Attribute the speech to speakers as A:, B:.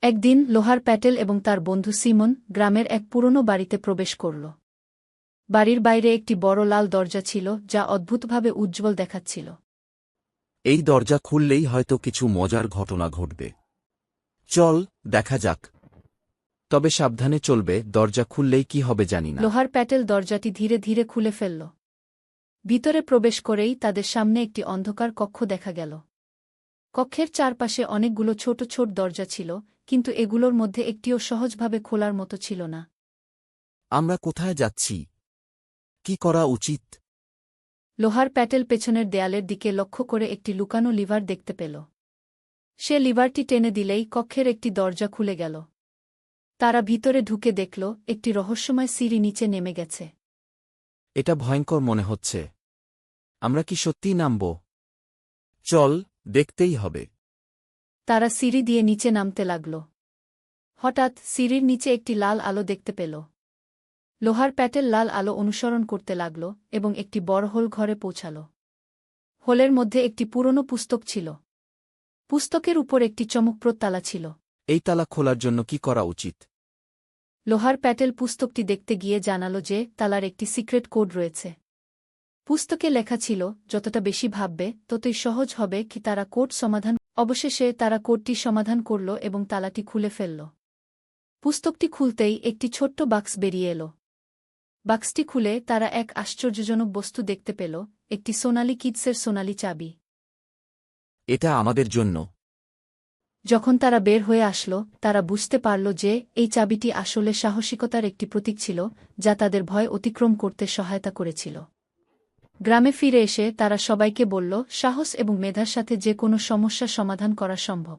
A: একদিন লোহার প্যাটেল এবং তার বন্ধু সিমন গ্রামের এক পুরনো বাড়িতে প্রবেশ করল। বাড়ির বাইরে একটি বড় লাল দরজা ছিল যা অদ্ভুতভাবে উজ্জ্বল দেখাচ্ছিল।
B: এই দরজা খুললেই হয়তো কিছু মজার ঘটনা ঘটবে। চল দেখা যাক। তবে সাবধানে চলবে, দরজা খুললেই কি হবে জানি না।
A: লোহার প্যাটেল দরজাটি ধীরে ধীরে খুলে ফেলল। ভিতরে প্রবেশ করেই তাদের সামনে একটি অন্ধকার কক্ষ দেখা গেল। কক্ষের চারপাশে অনেকগুলো ছোট ছোট দরজা ছিল, কিন্তু এগুলোর মধ্যে একটিও সহজভাবে খোলার মতো ছিল না।
B: আমরা কোথায় যাচ্ছি? কি করা উচিত?
A: লোহার প্যাটেল পেছনের দেয়ালের দিকে লক্ষ্য করে একটি লুকানো লিভার দেখতে পেল। সে লিভারটি টেনে দিলেই কক্ষের একটি দরজা খুলে গেল। তারা ভিতরে ঢুকে দেখল একটি রহস্যময় সিঁড়ি নিচে নেমে গেছে।
B: এটা ভয়ঙ্কর মনে হচ্ছে। আমরা কি সত্যিই নামব? চল, দেখতেই হবে।
A: তারা সিঁড়ি দিয়ে নিচে নামতে লাগল। হঠাৎ সিঁড়ির নিচে একটি লাল আলো দেখতে পেল। লোহার প্যাটেল লাল আলো অনুসরণ করতে লাগল এবং একটি বড় হোল ঘরে পৌঁছাল। হোলের মধ্যে একটি পুরনো পুস্তক ছিল। পুস্তকের উপর একটি চমকপ্রদ তালা ছিল।
B: এই তালা খোলার জন্য কি করা উচিত?
A: লোহার প্যাটেল পুস্তকটি দেখতে গিয়ে জানাল যে তালার একটি সিক্রেট কোড রয়েছে। পুস্তকে লেখা ছিল, যতটা বেশি ভাববে ততই সহজ হবে কি তারা কোড সমাধান। অবশেষে তারা কোডটি সমাধান করল এবং তালাটি খুলে ফেলল। পুস্তকটি খুলতেই একটি ছোট্ট বাক্স বেরিয়ে এল। বাক্সটি খুলে তারা এক আশ্চর্যজনক বস্তু দেখতে পেল, একটি সোনালি কিডসের সোনালি চাবি।
B: এটা আমাদের জন্য।
A: যখন তারা বের হয়ে আসলো, তারা বুঝতে পারল যে এই চাবিটি আসলে সাহসিকতার একটি প্রতীক ছিল, যা তাদের ভয় অতিক্রম করতে সহায়তা করেছিল। গ্রামে ফিরে এসে তারা সবাইকে বলল, সাহস এবং মেধার সাথে যে কোনো সমস্যা সমাধান করা সম্ভব।